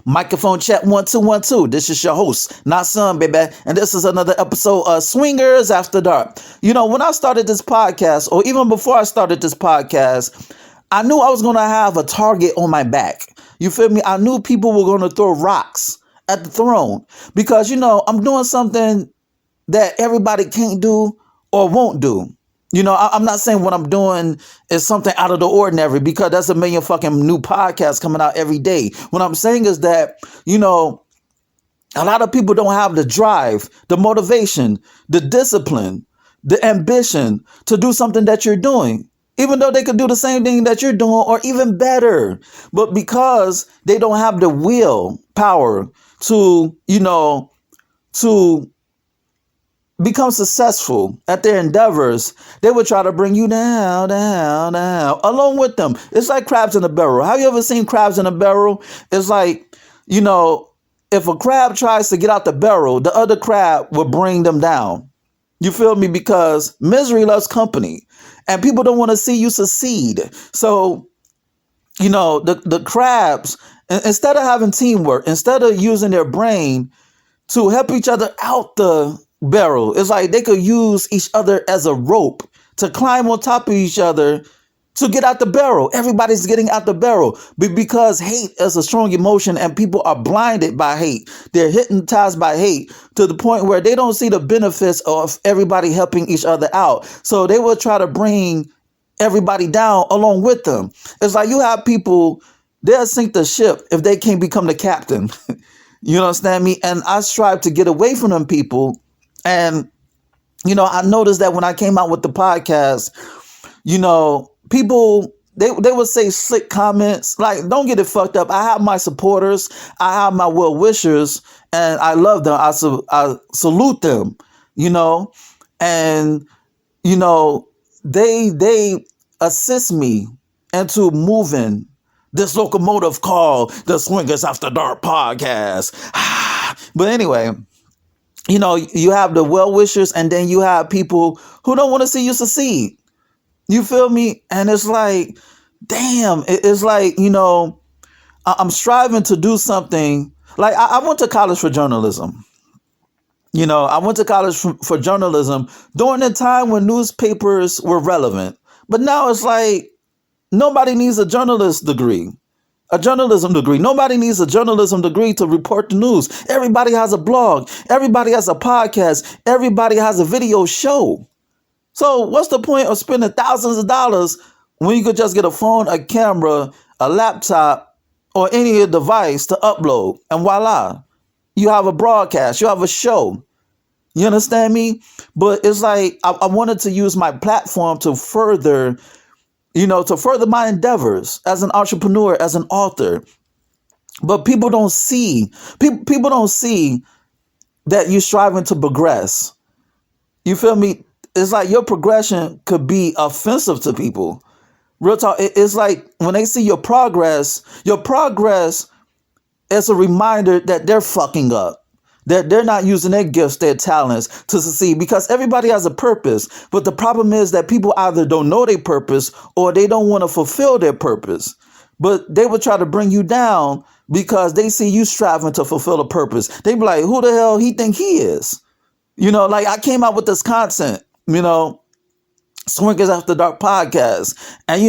Microphone check 1 2 1 2. This is your host, not son, baby, and this is another episode of Swingers After Dark. You know, when I started this podcast, or even before I started this podcast, I knew I was gonna have a target on my back. You feel me? I knew people were gonna throw rocks at the throne because I'm doing something that everybody can't do or won't do. I'm not saying what I'm doing is something out of the ordinary because there's a million fucking new podcasts coming out every day. What I'm saying is that, a lot of people don't have the drive, the motivation, the discipline, the ambition to do something that you're doing, even though they could do the same thing that you're doing or even better. But because they don't have the will power to become successful at their endeavors, they would try to bring you down, down, down, along with them. It's like crabs in a barrel. Have you ever seen crabs in a barrel? It's like, if a crab tries to get out the barrel, the other crab will bring them down. You feel me? Because misery loves company and people don't want to see you succeed. So, the crabs, instead of having teamwork, instead of using their brain to help each other out the barrel, it's like they could use each other as a rope to climb on top of each other to get out the barrel. Everybody's getting out the barrel because hate is a strong emotion and people are blinded by hate. They're hypnotized by hate to the point where they don't see the benefits of everybody helping each other out. So they will try to bring everybody down along with them. It's like you have people, they'll sink the ship if they can't become the captain. You understand me? And I strive to get away from them people. And, I noticed that when I came out with the podcast, people, they would say slick comments. Like, don't get it fucked up. I have my supporters. I have my well-wishers. And I love them. I salute them, And, they assist me into moving this locomotive called the Swingers After Dark podcast. But anyway, you have the well-wishers and then you have people who don't want to see you succeed. You feel me? And it's like, damn, it's like, I'm striving to do something. Like I went to college for journalism. I went to college for journalism during the time when newspapers were relevant. But now it's like nobody needs a journalism degree. Nobody needs a journalism degree to report the news. Everybody has a blog. Everybody has a podcast. Everybody has a video show. So what's the point of spending thousands of dollars when you could just get a phone, a camera, a laptop, or any device to upload? And voila, you have a broadcast. You have a show. You understand me? But it's like I wanted to use my platform to further my endeavors as an entrepreneur, as an author. But people don't see that you're striving to progress. You feel me? It's like your progression could be offensive to people. Real talk. It's like when they see your progress is a reminder that they're fucking up. That they're not using their gifts, their talents to succeed, because everybody has a purpose. But the problem is that people either don't know their purpose or they don't want to fulfill their purpose. But they would try to bring you down because they see you striving to fulfill a purpose. They be like, who the hell he think he is? Like I came out with this content, Swingers After Dark podcast. And,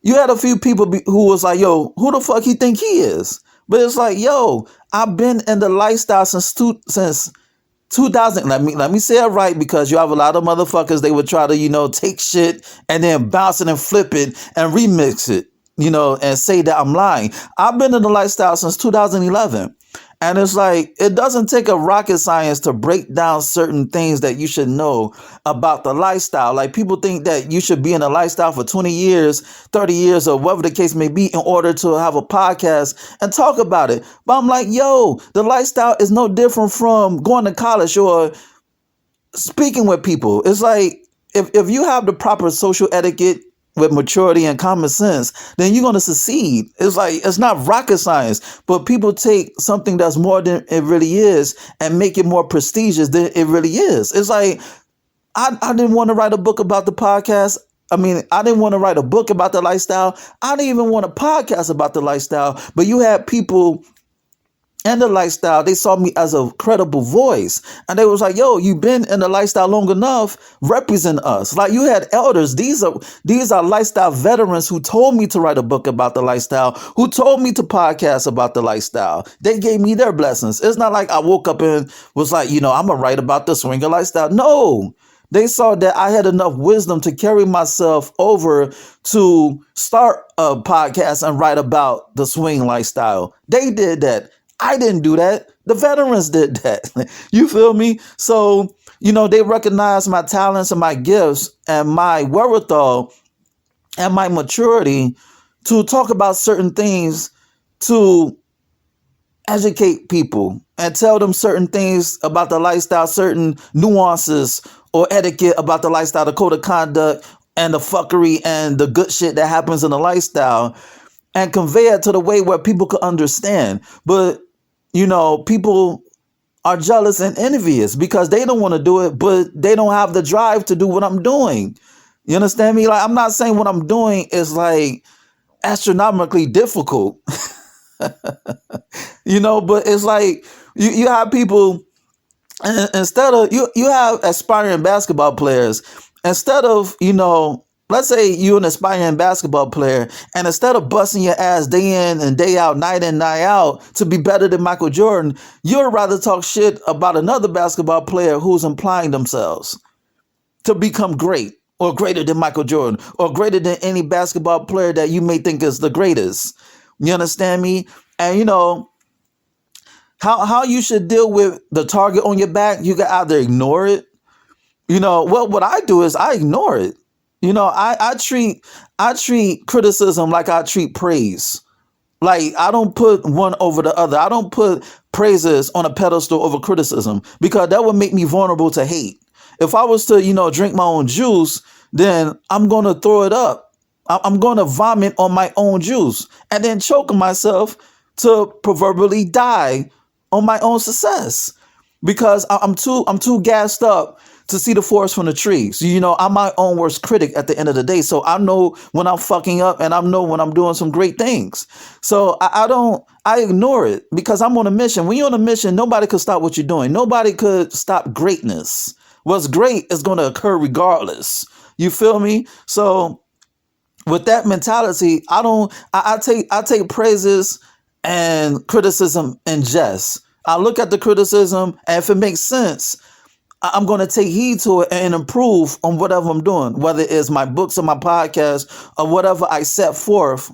you had a few people who was like, yo, who the fuck he think he is? But it's like, yo, I've been in the lifestyle since 2000. Let me say it right, because you have a lot of motherfuckers. They would try to, take shit and then bounce it and flip it and remix it, and say that I'm lying. I've been in the lifestyle since 2011. And it's like, it doesn't take a rocket science to break down certain things that you should know about the lifestyle. Like people think that you should be in a lifestyle for 20 years, 30 years, or whatever the case may be in order to have a podcast and talk about it. But I'm like, yo, the lifestyle is no different from going to college or speaking with people. It's like, if you have the proper social etiquette with maturity and common sense, then you're going to succeed. It's like, it's not rocket science, but people take something that's more than it really is and make it more prestigious than it really is. It's like, I didn't want to write a book about the podcast. I didn't want to write a book about the lifestyle. I didn't even want a podcast about the lifestyle, but you had people and the lifestyle, they saw me as a credible voice. And they was like, yo, you've been in the lifestyle long enough, represent us. Like, you had elders. These are lifestyle veterans who told me to write a book about the lifestyle, who told me to podcast about the lifestyle. They gave me their blessings. It's not like I woke up and was like, I'm going to write about the swinger lifestyle. No. They saw that I had enough wisdom to carry myself over to start a podcast and write about the swing lifestyle. They did that. I didn't do that. The veterans did that. You feel me? So, they recognized my talents and my gifts and my wherewithal and my maturity to talk about certain things, to educate people and tell them certain things about the lifestyle, certain nuances or etiquette about the lifestyle, the code of conduct and the fuckery and the good shit that happens in the lifestyle, and convey it to the way where people could understand. But, people are jealous and envious because they don't want to do it, but they don't have the drive to do what I'm doing. You understand me? Like, I'm not saying what I'm doing is like astronomically difficult, but it's like you have people, instead of you have aspiring basketball players, instead of, let's say you're an aspiring basketball player, and instead of busting your ass day in and day out, night in, night out to be better than Michael Jordan, you'd rather talk shit about another basketball player who's implying themselves to become great or greater than Michael Jordan or greater than any basketball player that you may think is the greatest. You understand me? And how you should deal with the target on your back, you can either ignore it. What I do is I ignore it. I treat criticism like I treat praise. Like, I don't put one over the other. I don't put praises on a pedestal over criticism, because that would make me vulnerable to hate. If I was to, drink my own juice, then I'm going to throw it up. I'm going to vomit on my own juice and then choke myself to proverbially die on my own success, because I'm too gassed up to see the forest from the trees. I'm my own worst critic at the end of the day. So I know when I'm fucking up and I know when I'm doing some great things. So I ignore it because I'm on a mission. When you're on a mission, nobody could stop what you're doing. Nobody could stop greatness. What's great is going to occur regardless. You feel me? So with that mentality, I take praises and criticism in jest. I look at the criticism, and if it makes sense, I'm going to take heed to it and improve on whatever I'm doing, whether it's my books or my podcast or whatever I set forth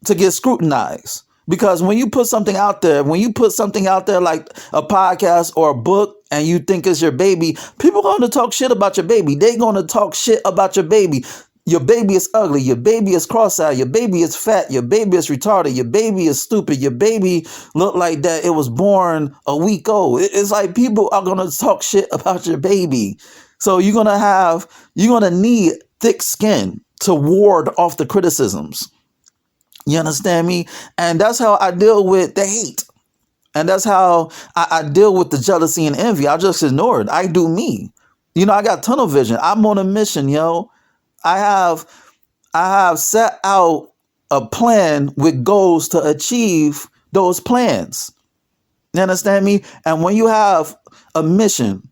to get scrutinized. Because when you put something out there, like a podcast or a book, and you think it's your baby, people are going to talk shit about your baby. They're going to talk shit about your baby. Your baby is ugly. Your baby is cross-eyed. Your baby is fat. Your baby is retarded. Your baby is stupid. Your baby looked like that it was born a week old. It's like people are going to talk shit about your baby. So you're going to need thick skin to ward off the criticisms. You understand me? And that's how I deal with the hate. And that's how I deal with the jealousy and envy. I just ignore it. I do me. I got tunnel vision. I'm on a mission, yo. I have set out a plan with goals to achieve those plans. You understand me? And when you have a mission,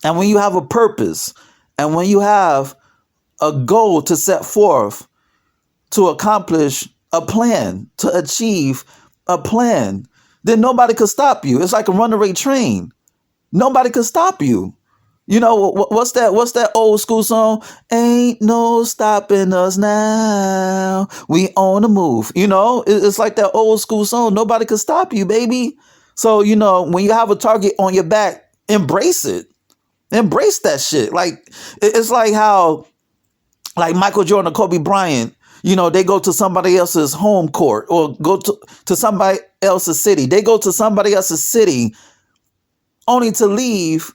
and when you have a purpose, and when you have a goal to set forth to accomplish a plan, to achieve a plan, then nobody could stop you. It's like a runaway train. Nobody could stop you. What's that old school song? Ain't no stopping us now. We on the move. It's like that old school song. Nobody could stop you, baby. So, when you have a target on your back, embrace it. Embrace that shit. Like, it's like how, like Michael Jordan or Kobe Bryant, they go to somebody else's home court or go to somebody else's city. They go to somebody else's city only to leave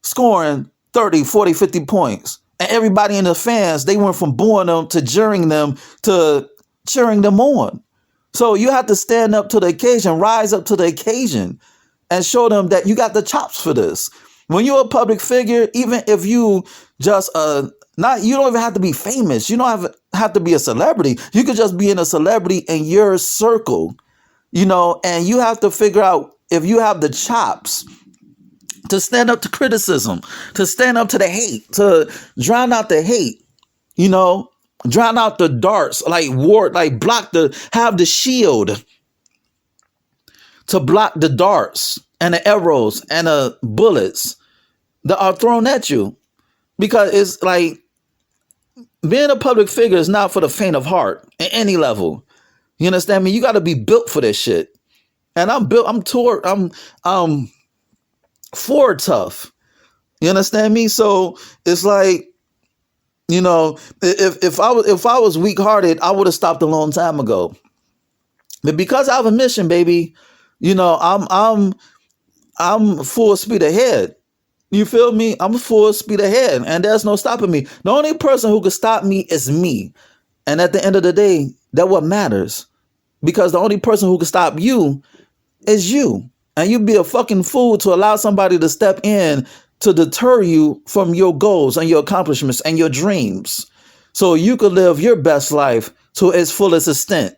scoring 30, 40, 50 points. And everybody in the fans, they went from booing them to jeering them to cheering them on. So you have to stand up to the occasion, rise up to the occasion, and show them that you got the chops for this. When you're a public figure, even if you just you don't even have to be famous. You don't have to be a celebrity. You could just be in a celebrity in your circle. and you have to figure out if you have the chops to stand up to criticism, to stand up to the hate, to drown out the hate, drown out the darts, have the shield to block the darts and the arrows and the bullets that are thrown at you. Because it's like being a public figure is not for the faint of heart at any level. You understand me? You got to be built for this shit. And I'm built, I'm forward tough. You understand me? So it's like, if I was weak hearted, I would have stopped a long time ago. But because I have a mission, baby, I'm full speed ahead. You feel me? I'm full speed ahead, and there's no stopping me. The only person who can stop me is me. And at the end of the day, that's what matters. Because the only person who can stop you is you. And you'd be a fucking fool to allow somebody to step in to deter you from your goals and your accomplishments and your dreams, so you could live your best life to its fullest extent.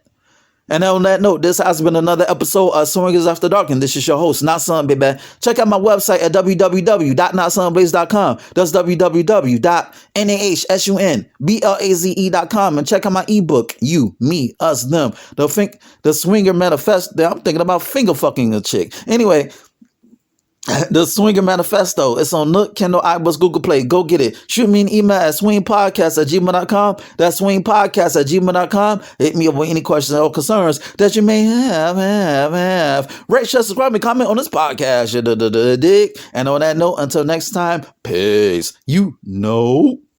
And on that note, this has been another episode of Swingers After Dark, and this is your host, Not Son, baby. Check out my website at www.notsonblaze.com. That's www.nahsunblaze.com. And check out my ebook, You, Me, Us, Them. The Swinger Manifesto. I'm thinking about finger fucking a chick. Anyway, the Swinger Manifesto. It's on Nook, Kindle, iBooks, Google Play. Go get it. Shoot me an email at swingpodcast@gmail.com. That's swingpodcast@gmail.com. Hit me up with any questions or concerns that you may have. Rate, share, subscribe, and comment on this podcast. Dig. And on that note, until next time, peace.